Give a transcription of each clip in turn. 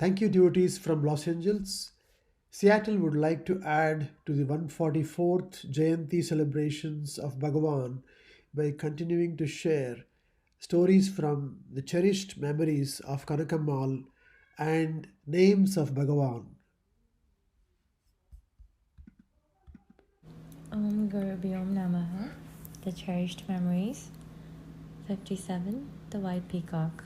Thank you, devotees from Los Angeles. Seattle would like to add to the 144th Jayanthi celebrations of Bhagavan by continuing to share stories from the cherished memories of Kanakammal and names of Bhagavan. Om Guru Vyom Namaha, The Cherished Memories. 57. The White Peacock.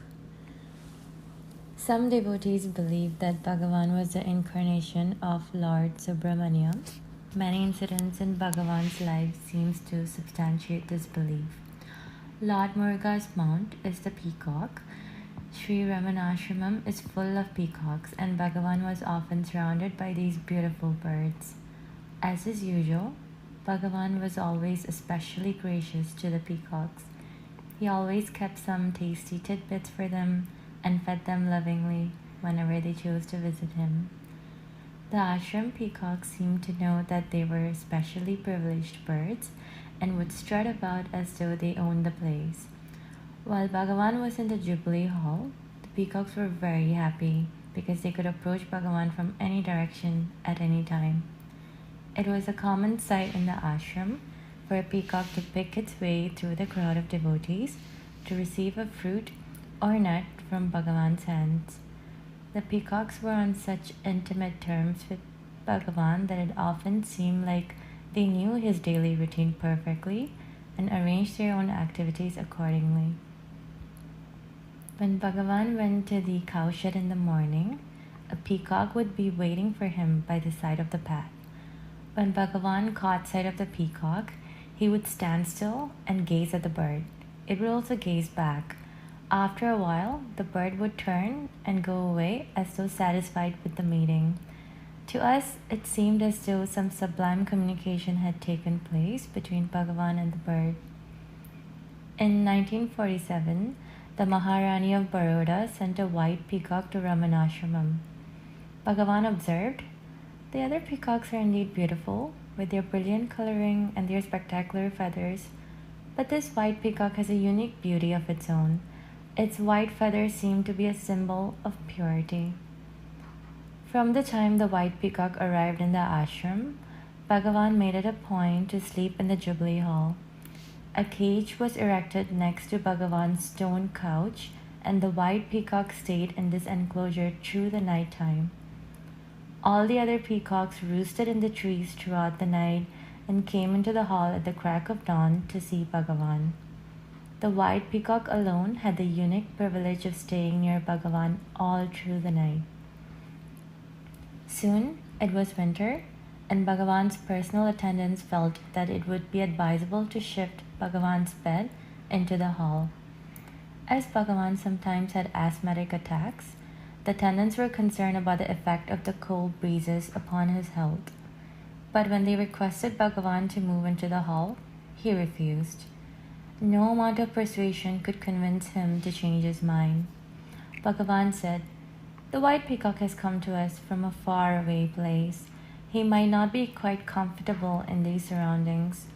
Some devotees believe that Bhagavan was the incarnation of Lord Subramanya. Many incidents in Bhagavan's life seems to substantiate this belief. Lord Muruga's mount is the peacock. Sri Ramanashramam is full of peacocks, and Bhagavan was often surrounded by these beautiful birds. As is usual, Bhagavan was always especially gracious to the peacocks. He always kept some tasty tidbits for them and fed them lovingly whenever they chose to visit him. The ashram peacocks seemed to know that they were specially privileged birds and would strut about as though they owned the place. While Bhagavan was in the Jubilee Hall, the peacocks were very happy because they could approach Bhagavan from any direction at any time. It was a common sight in the ashram for a peacock to pick its way through the crowd of devotees to receive a fruit or nut from Bhagavan's hands. The peacocks were on such intimate terms with Bhagavan that it often seemed like they knew his daily routine perfectly and arranged their own activities accordingly. When Bhagavan went to the cowshed in the morning, a peacock would be waiting for him by the side of the path. When Bhagavan caught sight of the peacock, he would stand still and gaze at the bird. It would also gaze back. After a while, the bird would turn and go away as though satisfied with the meeting. To us, it seemed as though some sublime communication had taken place between Bhagavan and the bird. In 1947, the Maharani of Baroda sent a white peacock to Ramanashramam. Bhagavan observed, "The other peacocks are indeed beautiful, with their brilliant coloring and their spectacular feathers, but this white peacock has a unique beauty of its own. Its white feathers seem to be a symbol of purity." From the time the white peacock arrived in the ashram, Bhagavan made it a point to sleep in the Jubilee Hall. A cage was erected next to Bhagavan's stone couch, and the white peacock stayed in this enclosure through the night time. All the other peacocks roosted in the trees throughout the night and came into the hall at the crack of dawn to see Bhagavan. The white peacock alone had the unique privilege of staying near Bhagavan all through the night. Soon it was winter, and Bhagavan's personal attendants felt that it would be advisable to shift Bhagavan's bed into the hall. As Bhagavan sometimes had asthmatic attacks, the attendants were concerned about the effect of the cold breezes upon his health. But when they requested Bhagavan to move into the hall, he refused. No amount of persuasion could convince him to change his mind. Bhagavan said, "The white peacock has come to us from a faraway place. He might not be quite comfortable in these surroundings.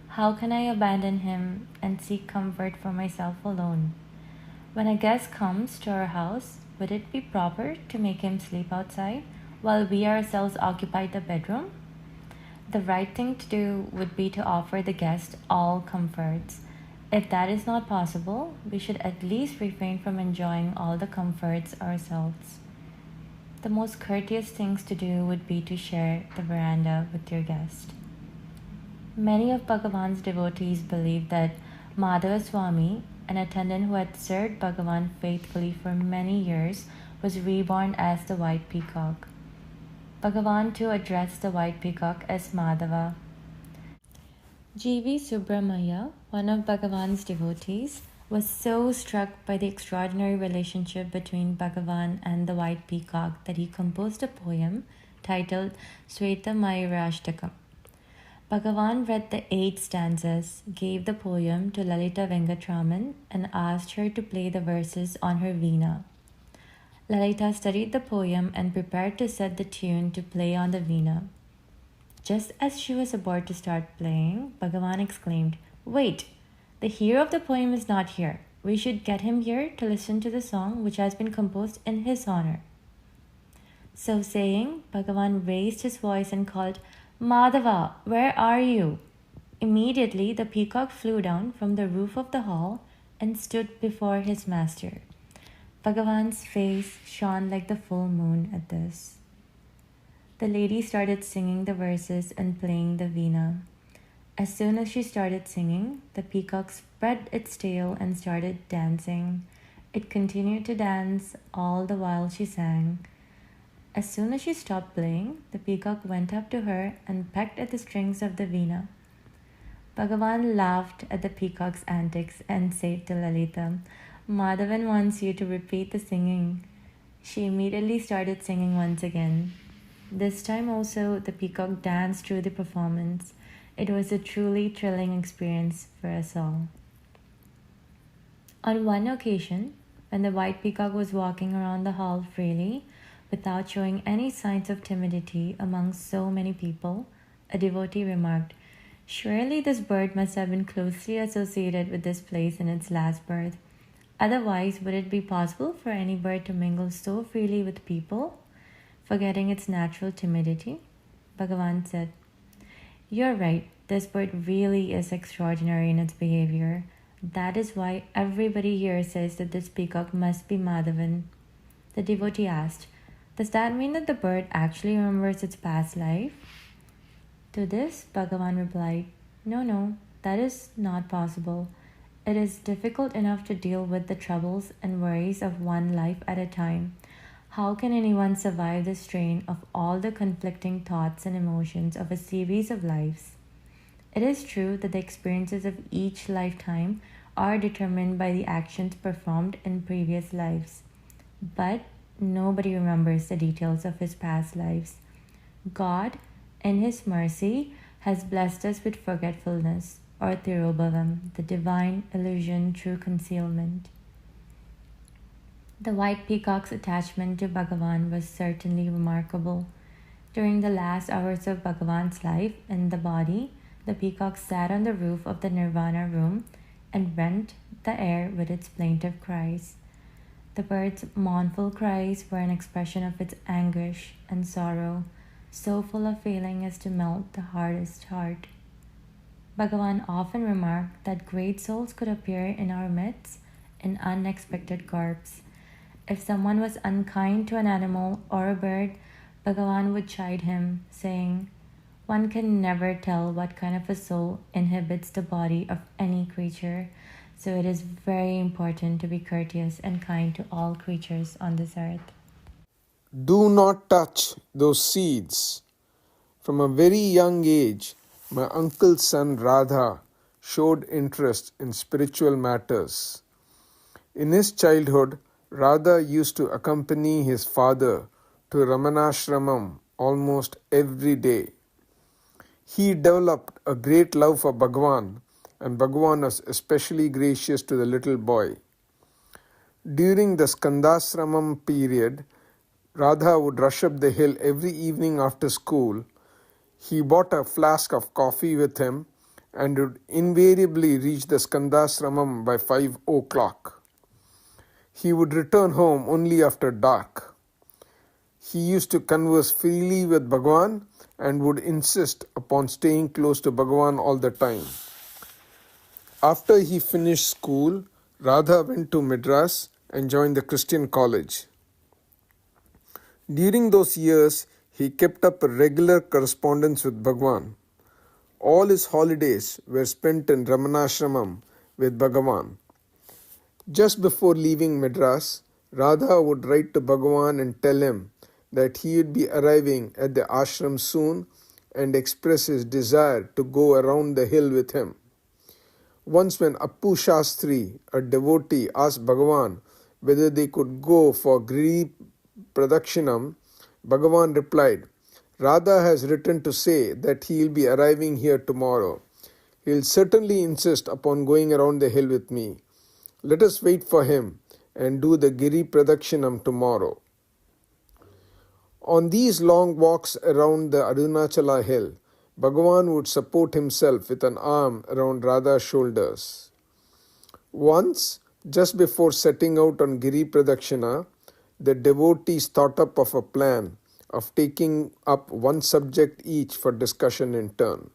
How can I abandon him and seek comfort for myself alone? When a guest comes to our house, would it be proper to make him sleep outside while we ourselves occupy the bedroom? The right thing to do would be to offer the guest all comforts. If that is not possible, we should at least refrain from enjoying all the comforts ourselves. The most courteous things to do would be to share the veranda with your guest." Many of Bhagavan's devotees believed that Madhava Swami, an attendant who had served Bhagavan faithfully for many years, was reborn as the white peacock. Bhagavan too addressed the white peacock as Madhava. G.V. Subramaya, one of Bhagavan's devotees, was so struck by the extraordinary relationship between Bhagavan and the white peacock that he composed a poem titled Sweta Mayurashtakam. Bhagavan read the 8 stanzas, gave the poem to Lalita Venkatraman, and asked her to play the verses on her veena. Lalita studied the poem and prepared to set the tune to play on the veena. Just as she was about to start playing, Bhagavan exclaimed, "Wait! The hero of the poem is not here. We should get him here to listen to the song which has been composed in his honor." So saying, Bhagavan raised his voice and called, Madhava, where are you? Immediately the peacock flew down from the roof of the hall and stood before his master. Bhagavan's face shone like the full moon at this. The lady started singing the verses and playing the veena. As soon as she started singing, the peacock spread its tail and started dancing. It continued to dance all the while she sang. As soon as she stopped playing, the peacock went up to her and pecked at the strings of the veena. Bhagavan laughed at the peacock's antics and said to Lalita, Madhavan wants you to repeat the singing. She immediately started singing once again. This time also, the peacock danced through the performance. It was a truly thrilling experience for us all. On one occasion, when the white peacock was walking around the hall freely, without showing any signs of timidity among so many people, a devotee remarked, Surely this bird must have been closely associated with this place in its last birth. Otherwise, would it be possible for any bird to mingle so freely with people, forgetting its natural timidity? Bhagavan said, You're right, this bird really is extraordinary in its behavior. That is why everybody here says that this peacock must be Madhavan. The devotee asked, Does that mean that the bird actually remembers its past life? To this, Bhagavan replied, No, that is not possible. It is difficult enough to deal with the troubles and worries of one life at a time. How can anyone survive the strain of all the conflicting thoughts and emotions of a series of lives? It is true that the experiences of each lifetime are determined by the actions performed in previous lives. But nobody remembers the details of his past lives. God, in His mercy, has blessed us with forgetfulness, or Tirobhavam, the divine illusion through concealment. The white peacock's attachment to Bhagavan was certainly remarkable. During the last hours of Bhagavan's life in the body, the peacock sat on the roof of the Nirvana room and rent the air with its plaintive cries. The bird's mournful cries were an expression of its anguish and sorrow, so full of feeling as to melt the hardest heart. Bhagavan often remarked that great souls could appear in our midst in unexpected garbs. If someone was unkind to an animal or a bird, Bhagavan would chide him, saying, One can never tell what kind of a soul inhabits the body of any creature, so it is very important to be courteous and kind to all creatures on this earth. Do not touch those seeds. From a very young age, my uncle's son Radha showed interest in spiritual matters. In his childhood, Radha used to accompany his father to Ramanashramam almost every day. He developed a great love for Bhagavan, and Bhagavan was especially gracious to the little boy. During the Skandasramam period, Radha would rush up the hill every evening after school. He bought a flask of coffee with him and would invariably reach the Skandasramam by 5 o'clock. He would return home only after dark. He used to converse freely with Bhagavan and would insist upon staying close to Bhagavan all the time. After he finished school, Radha went to Madras and joined the Christian college. During those years, he kept up a regular correspondence with Bhagavan. All his holidays were spent in Ramanashramam with Bhagavan. Just before leaving Madras, Radha would write to Bhagavan and tell him that he would be arriving at the ashram soon and express his desire to go around the hill with him. Once when Appu Shastri, a devotee, asked Bhagavan whether they could go for Giri Pradakshinam, Bhagavan replied, Radha has written to say that he will be arriving here tomorrow. He will certainly insist upon going around the hill with me. Let us wait for him and do the Giri Pradakshinam tomorrow. On these long walks around the Arunachala hill, Bhagavan would support himself with an arm around Radha's shoulders. Once, just before setting out on Giri Pradakshina, the devotees thought up of a plan of taking up one subject each for discussion in turn.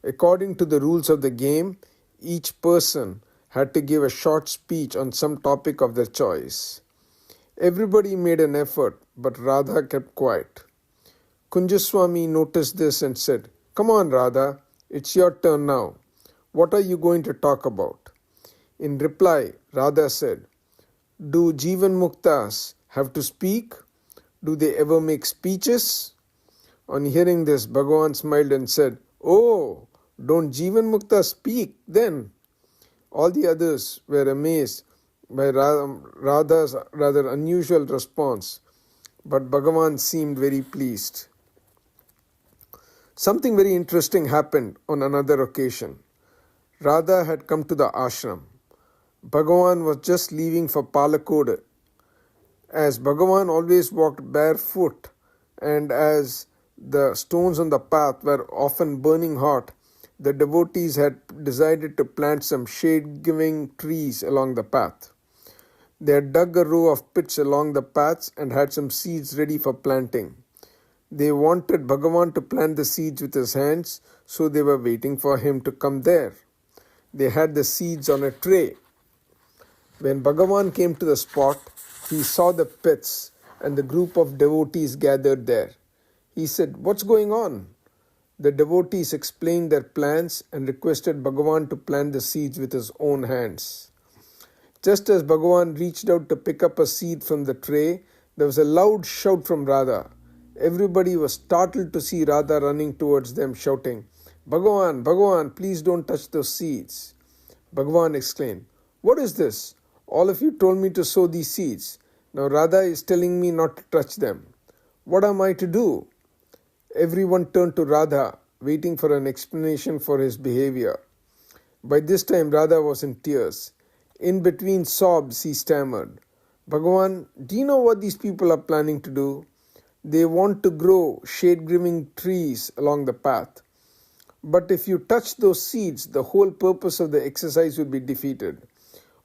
According to the rules of the game, each person had to give a short speech on some topic of their choice. Everybody made an effort, but Radha kept quiet. Kunjaswami noticed this and said, "Come on, Radha, it's your turn now. What are you going to talk about?" In reply, Radha said, "Do Jivan Muktas have to speak? Do they ever make speeches?" On hearing this, Bhagavan smiled and said, "Oh, don't Jivan Muktas speak then?" All the others were amazed by Radha's rather unusual response, but Bhagavan seemed very pleased. Something very interesting happened on another occasion. Radha had come to the ashram. Bhagavan was just leaving for Palakkad. As Bhagavan always walked barefoot, and as the stones on the path were often burning hot, the devotees had decided to plant some shade-giving trees along the path. They had dug a row of pits along the paths and had some seeds ready for planting. They wanted Bhagavan to plant the seeds with his hands, so they were waiting for him to come there. They had the seeds on a tray. When Bhagavan came to the spot, he saw the pits and the group of devotees gathered there. He said, "What's going on?" The devotees explained their plans and requested Bhagavan to plant the seeds with his own hands. Just as Bhagavan reached out to pick up a seed from the tray, there was a loud shout from Radha. Everybody was startled to see Radha running towards them, shouting, "Bhagavan, Bhagavan, please don't touch those seeds." Bhagavan exclaimed, "What is this? All of you told me to sow these seeds. Now Radha is telling me not to touch them. What am I to do?" Everyone turned to Radha, waiting for an explanation for his behavior. By this time, Radha was in tears. In between sobs, he stammered, "Bhagavan, do you know what these people are planning to do? They want to grow shade-giving trees along the path. But if you touch those seeds, the whole purpose of the exercise will be defeated.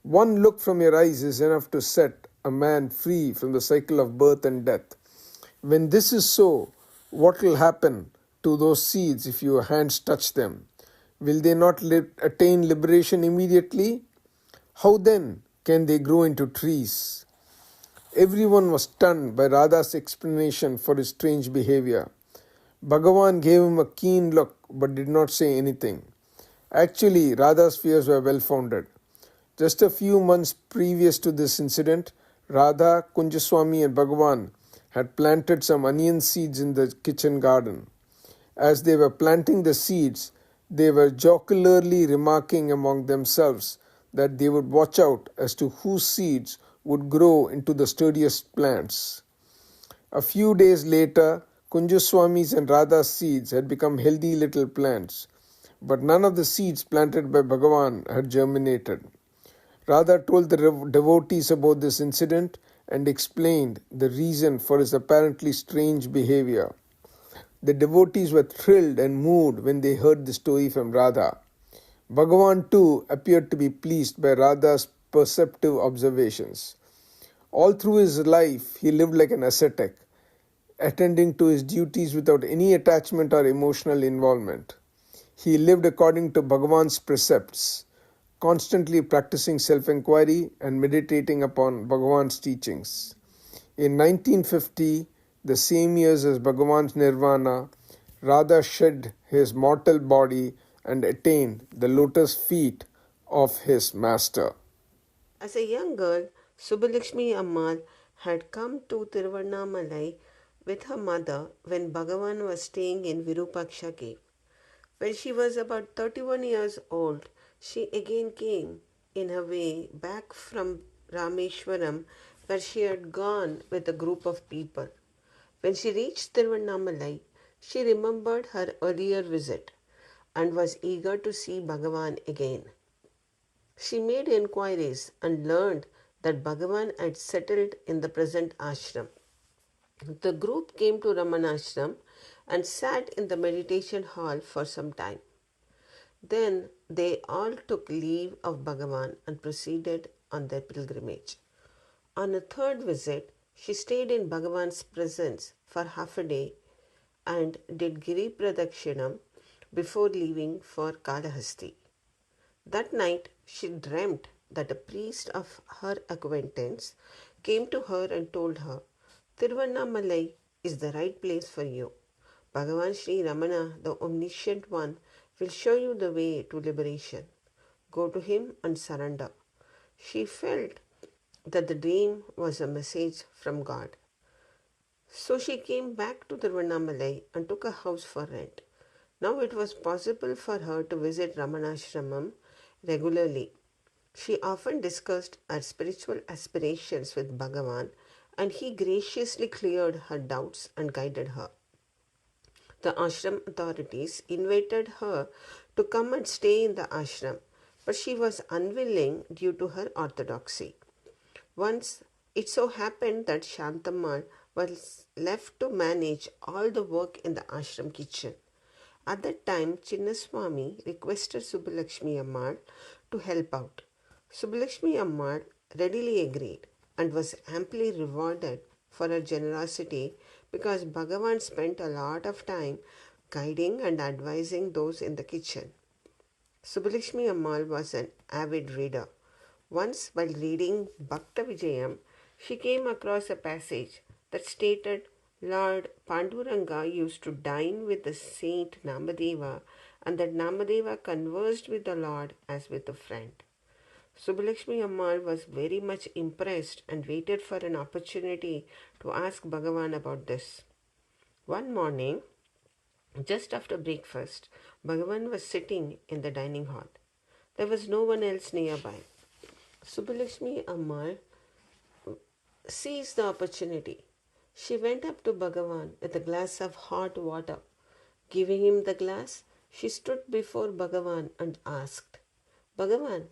One look from your eyes is enough to set a man free from the cycle of birth and death. When this is so, what will happen to those seeds if your hands touch them? Will they not attain liberation immediately? How then can they grow into trees?" Everyone was stunned by Radha's explanation for his strange behavior. Bhagavan gave him a keen look but did not say anything. Actually, Radha's fears were well founded. Just a few months previous to this incident, Radha, Kunjaswami and Bhagavan had planted some onion seeds in the kitchen garden. As they were planting the seeds, they were jocularly remarking among themselves that they would watch out as to whose seeds would grow into the sturdiest plants. A few days later, Kunjaswami's and Radha's seeds had become healthy little plants, but none of the seeds planted by Bhagavan had germinated. Radha told the devotees about this incident and explained the reason for his apparently strange behavior. The devotees were thrilled and moved when they heard the story from Radha. Bhagavan too appeared to be pleased by Radha's perceptive observations. All through his life, he lived like an ascetic, attending to his duties without any attachment or emotional involvement. He lived according to Bhagavan's precepts, constantly practicing self-inquiry and meditating upon Bhagavan's teachings. In 1950, the same year as Bhagavan's nirvana, Radha shed his mortal body and attained the lotus feet of his master. As a young girl, Subbalakshmi Ammal had come to Tiruvannamalai with her mother when Bhagavan was staying in Virupaksha cave. When she was about 31 years old, she again came in her way back from Rameshwaram, where she had gone with a group of people. When she reached Tiruvannamalai, she remembered her earlier visit and was eager to see Bhagavan again. She made inquiries and learned that Bhagavan had settled in the present ashram. The group came to Ramana ashram and sat in the meditation hall for some time. Then they all took leave of Bhagavan and proceeded on their pilgrimage. On a third visit, She stayed in Bhagavan's presence for half a day and did Giri Pradakshinam before leaving for Kalahasti. That night she dreamt that a priest of her acquaintance came to her and told her, Tiruvannamalai is the right place for you. Bhagavan Sri Ramana, the Omniscient One, will show you the way to liberation. Go to him and surrender. She felt that the dream was a message from God. So she came back to Tiruvannamalai and took a house for rent. Now it was possible for her to visit Ramanashramam regularly. She often discussed her spiritual aspirations with Bhagavan, and he graciously cleared her doubts and guided her. The ashram authorities invited her to come and stay in the ashram, but she was unwilling due to her orthodoxy. Once it so happened that Shantammal was left to manage all the work in the ashram kitchen. At that time, Chinnaswamy requested Subbalakshmi Ammal to help out. Subbalakshmi Ammal readily agreed and was amply rewarded for her generosity because Bhagavan spent a lot of time guiding and advising those in the kitchen. Subbalakshmi Ammal was an avid reader. Once, while reading Bhakta Vijayam, she came across a passage that stated Lord Panduranga used to dine with the saint Namadeva and that Namadeva conversed with the Lord as with a friend. Subbalakshmi Ammal was very much impressed and waited for an opportunity to ask Bhagavan about this. One morning, just after breakfast, Bhagavan was sitting in the dining hall. There was no one else nearby. Subbalakshmi Ammal seized the opportunity. She went up to Bhagavan with a glass of hot water. Giving him the glass, she stood before Bhagavan and asked, Bhagavan,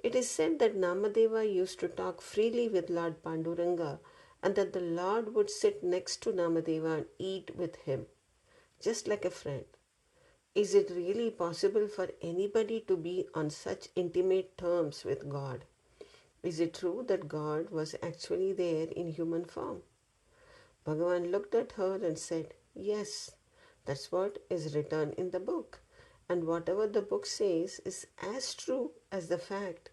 it is said that Namadeva used to talk freely with Lord Panduranga and that the Lord would sit next to Namadeva and eat with him, just like a friend. Is it really possible for anybody to be on such intimate terms with God? Is it true that God was actually there in human form? Bhagavan looked at her and said, Yes, that's what is written in the book. And whatever the book says is as true as the fact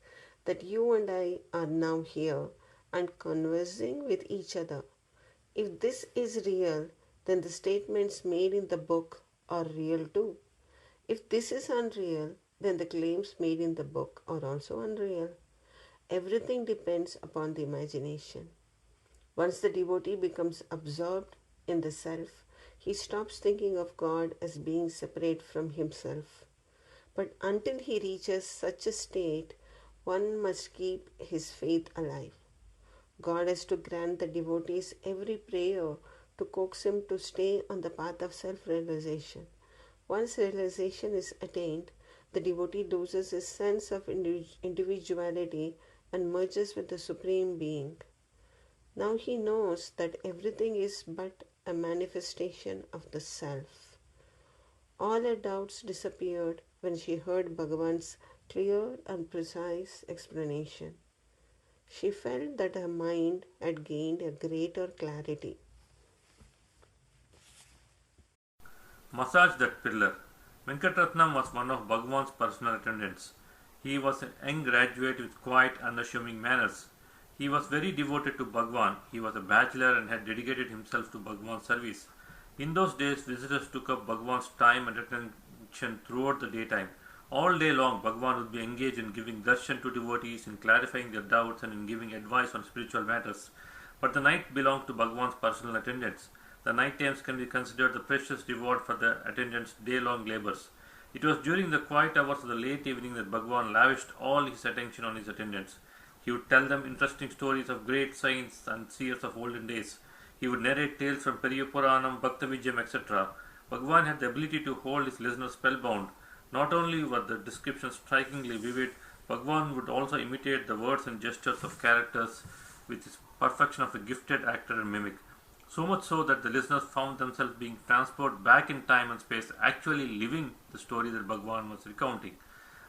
that you and I are now here and conversing with each other. If this is real, then the statements made in the book are real too. If this is unreal, then the claims made in the book are also unreal. Everything depends upon the imagination. Once the devotee becomes absorbed in the self, he stops thinking of God as being separate from himself. But until he reaches such a state, one must keep his faith alive. God has to grant the devotees every prayer to coax him to stay on the path of self-realization. Once realization is attained, the devotee loses his sense of individuality and merges with the Supreme Being. Now he knows that everything is but a manifestation of the Self. All her doubts disappeared when she heard Bhagavan's clear and precise explanation. She felt that her mind had gained a greater clarity. Massage that pillar. Venkatratnam was one of Bhagavan's personal attendants. He was a young graduate with quiet, unassuming manners. He was very devoted to Bhagavan. He was a bachelor and had dedicated himself to Bhagavan's service. In those days, visitors took up Bhagavan's time and attention throughout the daytime. All day long, Bhagavan would be engaged in giving darshan to devotees, in clarifying their doubts, and in giving advice on spiritual matters. But the night belonged to Bhagavan's personal attendants. The night times can be considered the precious reward for the attendants' day-long labors. It was during the quiet hours of the late evening that Bhagavan lavished all his attention on his attendants. He would tell them interesting stories of great saints and seers of olden days. He would narrate tales from Periyapuranam, Bhakta Vijayam, etc. Bhagavan had the ability to hold his listeners spellbound. Not only were the descriptions strikingly vivid, Bhagavan would also imitate the words and gestures of characters with his perfection of a gifted actor and mimic. So much so that the listeners found themselves being transported back in time and space, actually living the story that Bhagavan was recounting.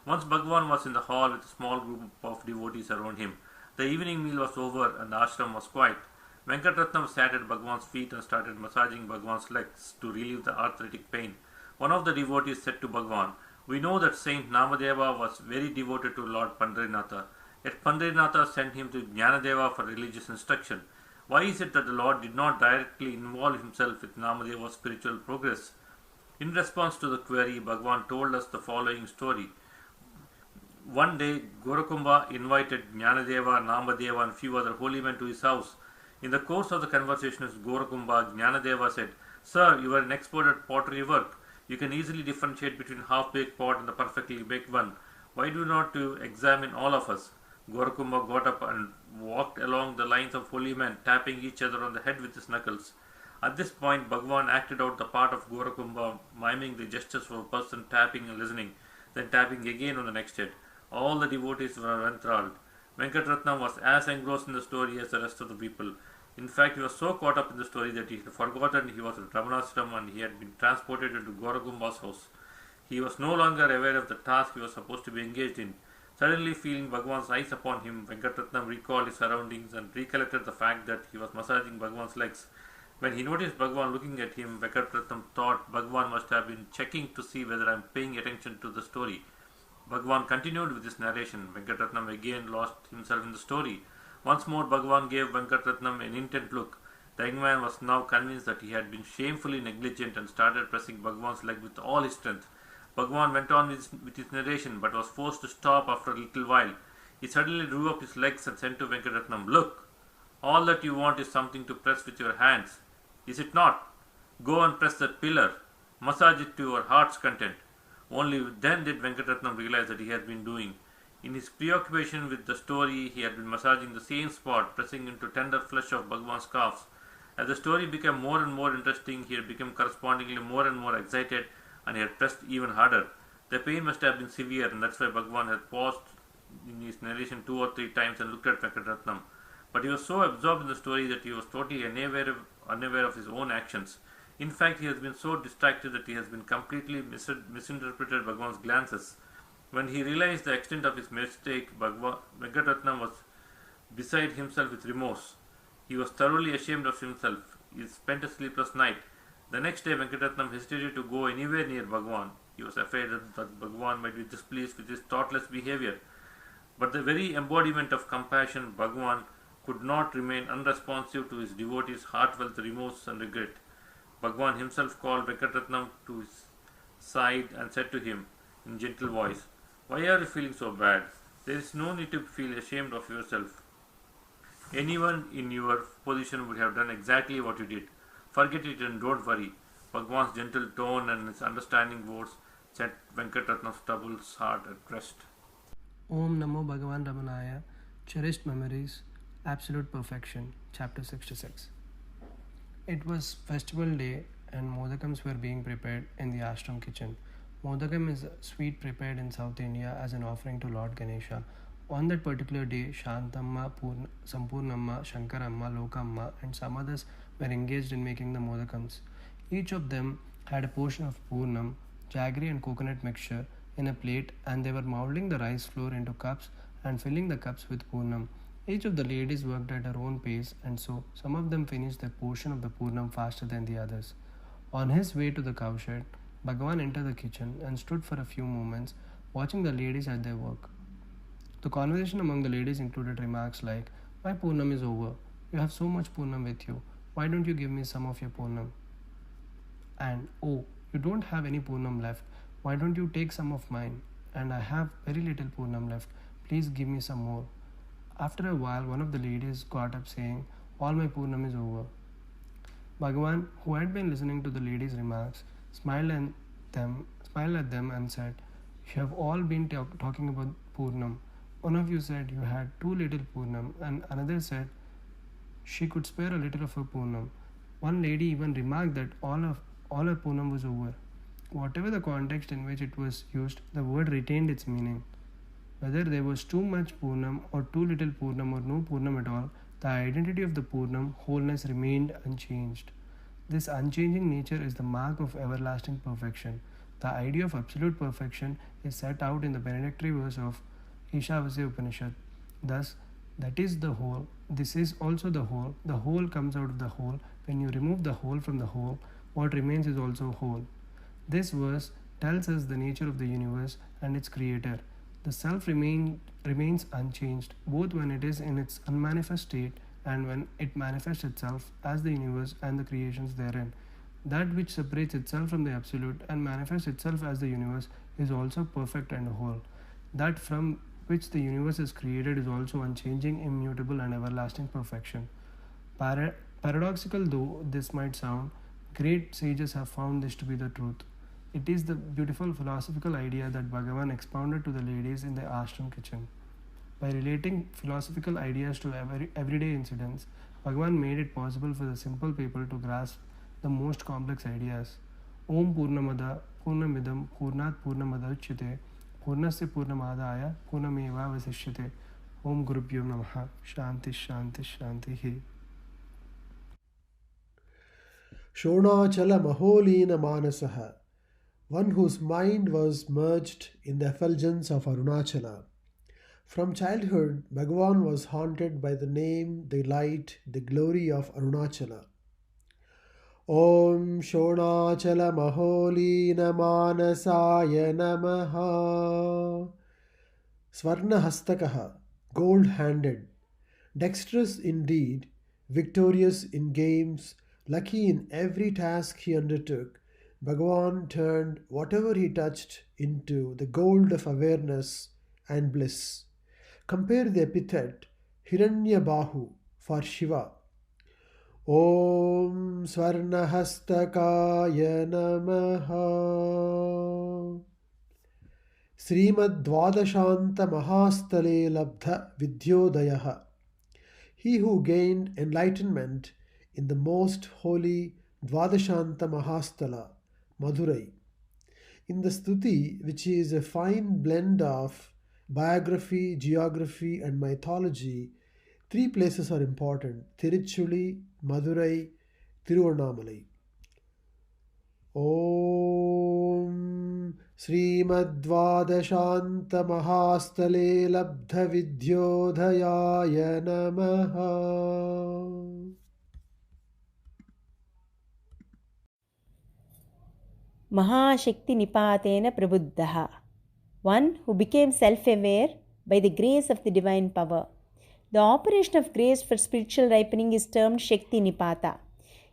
Once Bhagavan was in the hall with a small group of devotees around him. The evening meal was over and the ashram was quiet. Venkatratnam sat at Bhagavan's feet and started massaging Bhagavan's legs to relieve the arthritic pain. One of the devotees said to Bhagavan, "We know that Saint Namadeva was very devoted to Lord Pandrinatha, yet Pandrinatha sent him to Jnanadeva for religious instruction. Why is it that the Lord did not directly involve himself with Namadeva's spiritual progress?" In response to the query, Bhagavan told us the following story. One day, Gorakumbha invited Jnanadeva, Namadeva and few other holy men to his house. In the course of the conversation with Gorakumbha, Jnanadeva said, "Sir, you are an expert at pottery work. You can easily differentiate between half-baked pot and the perfectly baked one. Why do not you examine all of us?" Gorakumbha got up and walked along the lines of holy men, tapping each other on the head with his knuckles. At this point, Bhagavan acted out the part of Gorakumbha, miming the gestures of a person tapping and listening, then tapping again on the next head. All the devotees were enthralled. Venkatratnam was as engrossed in the story as the rest of the people. In fact, he was so caught up in the story that he had forgotten he was at Ramanashram and he had been transported into Gorakumbha's house. He was no longer aware of the task he was supposed to be engaged in. Suddenly feeling Bhagavan's eyes upon him, Venkatratnam recalled his surroundings and recollected the fact that he was massaging Bhagavan's legs. When he noticed Bhagavan looking at him, Venkatratnam thought Bhagavan must have been checking to see whether I am paying attention to the story. Bhagavan continued with his narration. Venkatratnam again lost himself in the story. Once more Bhagavan gave Venkatratnam an intent look. The young man was now convinced that he had been shamefully negligent and started pressing Bhagavan's leg with all his strength. Bhagavan went on with his narration but was forced to stop after a little while. He suddenly drew up his legs and said to Venkatratnam, "Look, all that you want is something to press with your hands. Is it not? Go and press that pillar. Massage it to your heart's content." Only then did Venkatratnam realize that he had been doing. In his preoccupation with the story, he had been massaging the same spot, pressing into tender flesh of Bhagavan's calves. As the story became more and more interesting, he had become correspondingly more and more excited, and he had pressed even harder. The pain must have been severe, and that's why Bhagavan had paused in his narration 2 or 3 times and looked at Venkatratnam. But he was so absorbed in the story that he was totally unaware of his own actions. In fact, he has been so distracted that he has been completely misinterpreted Bhagavan's glances. When he realized the extent of his mistake, Venkatratnam was beside himself with remorse. He was thoroughly ashamed of himself. He spent a sleepless night. The next day, Venkatratnam hesitated to go anywhere near Bhagavan. He was afraid that Bhagavan might be displeased with his thoughtless behavior. But the very embodiment of compassion, Bhagavan, could not remain unresponsive to his devotee's heartfelt remorse and regret. Bhagavan himself called Venkatratnam to his side and said to him in gentle voice, "Why are you feeling so bad? There is no need to feel ashamed of yourself. Anyone in your position would have done exactly what you did. Forget it and don't worry." Bhagavan's gentle tone and his understanding words set Venkatratnam's troubled heart at rest. Om Namo Bhagavan Ramanaya, Cherished Memories, Absolute Perfection, Chapter 66. It was festival day and modakams were being prepared in the ashram kitchen. Modakam is a sweet prepared in South India as an offering to Lord Ganesha. On that particular day, Shantamma, Sampurnamma, Shankaramma, Lokamma and some others were engaged in making the modakams. Each of them had a portion of Purnam, jaggery and coconut mixture in a plate, and they were molding the rice flour into cups and filling the cups with Purnam. Each of the ladies worked at her own pace, and so some of them finished their portion of the Purnam faster than the others. On his way to the cowshed, Bhagavan entered the kitchen and stood for a few moments watching the ladies at their work. The conversation among the ladies included remarks like, "My Purnam is over. You have so much Purnam with you. Why don't you give me some of your Purnam?" And, "Oh, you don't have any Purnam left. Why don't you take some of mine? And I have very little Purnam left. Please give me some more." After a while, one of the ladies got up saying, "All my Purnam is over." Bhagavan, who had been listening to the ladies' remarks, smiled at them and said, "You have all been talking about Purnam. One of you said you had too little Purnam, and another said she could spare a little of her Purnam. One lady even remarked that all her Purnam was over." Whatever the context in which it was used, the word retained its meaning. Whether there was too much Purnam or too little Purnam or no Purnam at all, the identity of the Purnam, wholeness, remained unchanged. This unchanging nature is the mark of everlasting perfection. The idea of absolute perfection is set out in the benedictory verse of Ishavasya Upanishad. Thus, that is the whole, This is also the whole. The whole comes out of the whole. When you remove the whole from the whole, what remains is also whole. This verse tells us the nature of the universe and its creator. The self remains unchanged, both when it is in its unmanifest state and when it manifests itself as the universe and the creations therein. That which separates itself from the absolute and manifests itself as the universe is also perfect and whole. That from which the universe is created is also unchanging, immutable, and everlasting perfection. Paradoxical though this might sound, great sages have found this to be the truth. It is the beautiful philosophical idea that Bhagavan expounded to the ladies in the ashram kitchen. By relating philosophical ideas to everyday incidents, Bhagavan made it possible for the simple people to grasp the most complex ideas. Om Purnamada Purnamidam Purnat Purnamadachyate Purnasya Purnamadaya Purnameva Vasishyate. Om Gurubhyo Namaha. Shanti Shanti Shanti He. Shonachala Maholina Manasaha, one whose mind was merged in the effulgence of Arunachala. From childhood, Bhagavan was haunted by the name, the light, the glory of Arunachala. Om Shonachala Maholina Manasaya Namaha. Swarna Hastakaha, gold-handed, dexterous in deed, victorious in games, lucky in every task he undertook, Bhagavan turned whatever he touched into the gold of awareness and bliss. Compare the epithet Hiranyabahu for Shiva. Om Swarnahastakaya Namaha. Srimad Dvadashanta Mahastale Labdha Vidyodayaha. He who gained enlightenment in the most holy Dvadashanta Mahastala, Madurai. In the Stuti, which is a fine blend of biography, geography, and mythology, three places are important: Tiruchuli, Madurai, Tiruvannamalai. Om Srimadvadashanta Mahastale Labdha Vidyodhayaya Namaha. Mahashakti Nipatena Prabuddhaha, one who became self-aware by the grace of the divine power. The operation of grace for spiritual ripening is termed Shakti Nipata.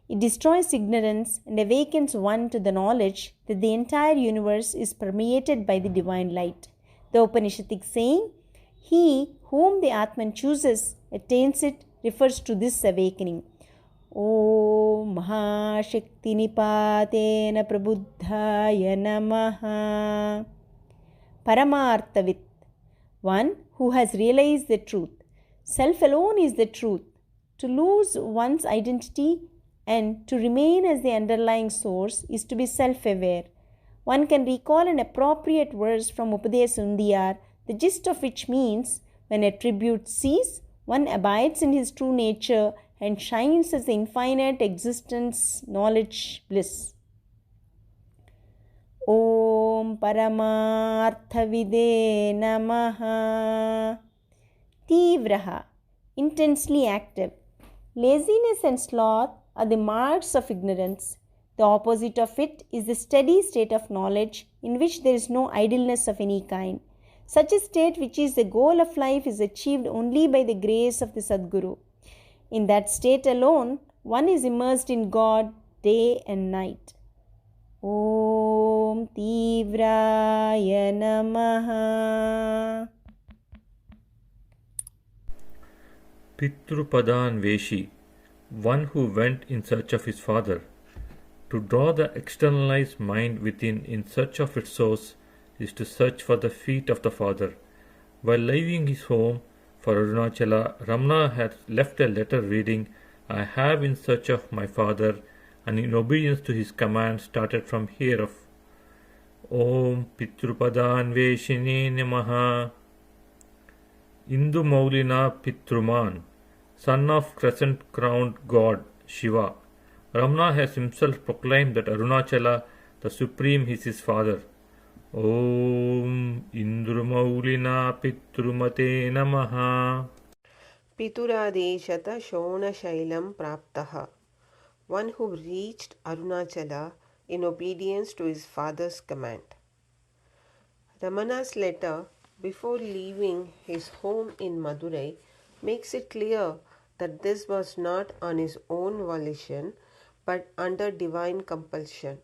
It destroys ignorance and awakens one to the knowledge that the entire universe is permeated by the divine light. The Upanishadic saying, "He whom the Atman chooses attains it," refers to this awakening. Om Mahashakti Nipatena Prabuddhaya Namaha. Paramarthavit, one who has realized the truth. Self alone is the truth. To lose one's identity and to remain as the underlying source is to be self-aware. One can recall an appropriate verse from Upadesundiyar, the gist of which means, when attributes cease, one abides in his true nature and shines as the infinite existence, knowledge, bliss. Om Paramarthavide Namaha. Tivraha, intensely active. Laziness and sloth are the marks of ignorance. The opposite of it is the steady state of knowledge in which there is no idleness of any kind. Such a state, which is the goal of life, is achieved only by the grace of the Sadguru. In that state alone, one is immersed in God day and night. Om Tivraya Namaha. Pitrupadan Veshi, one who went in search of his father. To draw the externalized mind within in search of its source is to search for the feet of the father. While leaving his home for Arunachala, Ramana had left a letter reading, "I have in search of my father," and in obedience to his command started from here of Om Pitrupadan Veshine Namaha. Indu Maulina Pitruman, son of crescent-crowned god Shiva. Ramana has himself proclaimed that Arunachala, the Supreme, is his father. Om Indru Maulina Pitrumate Namaha. Pituradeshata Shonashailam Praptaha, one who reached Arunachala in obedience to his father's command. Ramana's letter before leaving his home in Madurai makes it clear that this was not on his own volition but under divine compulsion.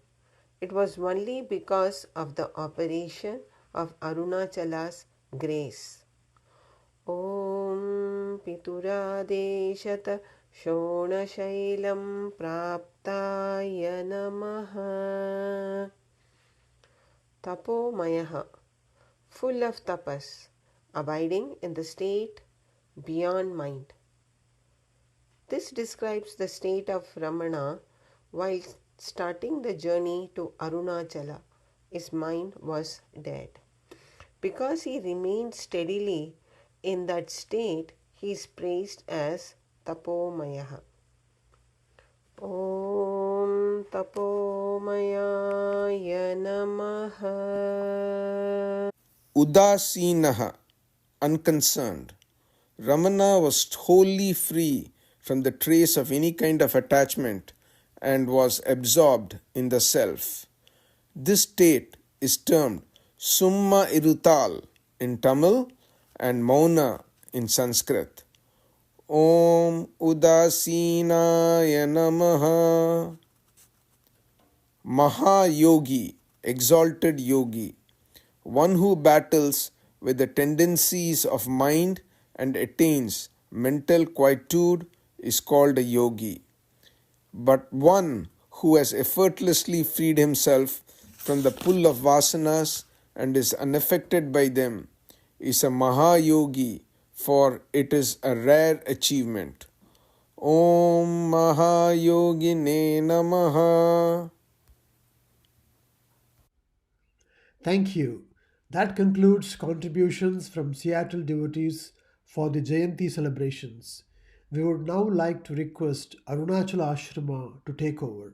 It was only because of the operation of Arunachala's grace. Om Pituradeshata Shonashailam Praptaya Namaha. Tapomayaha, full of tapas, abiding in the state beyond mind. This describes the state of Ramana while starting the journey to Arunachala. His mind was dead. Because he remained steadily in that state, he is praised as Tapomayaha. Om Tapomayaya Namaha. Udasinaha, unconcerned. Ramana was wholly free from the trace of any kind of attachment and was absorbed in the self. This state is termed Summa Irutal in Tamil and Mauna in Sanskrit. Om Udasinaya Namaha. Mahayogi, exalted yogi, one who battles with the tendencies of mind and attains mental quietude is called a yogi. But one who has effortlessly freed himself from the pull of vasanas and is unaffected by them is a Mahayogi, for it is a rare achievement. Om Mahayogine Namaha. Thank you. That concludes contributions from Seattle devotees for the Jayanti celebrations. We would now like to request Arunachala Ashrama to take over.